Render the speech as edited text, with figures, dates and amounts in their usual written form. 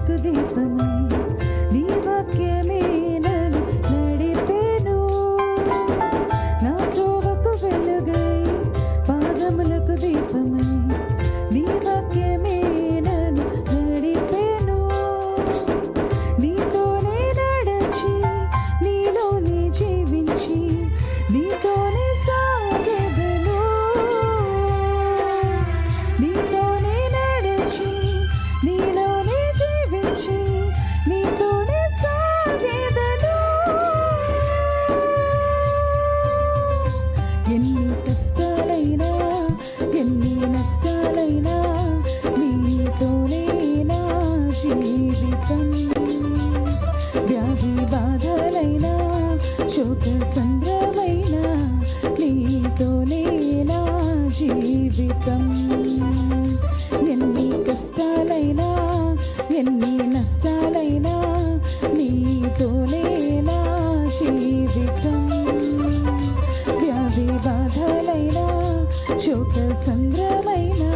పాదములకు దీపమై నీ వాక్యమే నన్ను నడిపెను. నా త్రోవకు వెలుగై పాదములకు దీపమై నీ వాక్యమే నన్ను నడిపెను. నీతోనే నడచి నీలోనే జీవించి నీతోనే సాగెదను. నీతోనే నడచి నీలోనే జీవించి నీతోనే సాగెదను. ఎన్ని కష్టాలైనా ఎన్ని నష్టాలైనా నీతోనే నా జీవితం. వ్యాధి బాధలైనా శోక సంద్రమైనా నీతోనే నా జీవితం. ఎన్ని కష్టాలైనా ఎన్ని నష్టాలైనా నీతోనే నా జీవితం. వ్యాధి బాధలైనా శోక సంద్రమైనా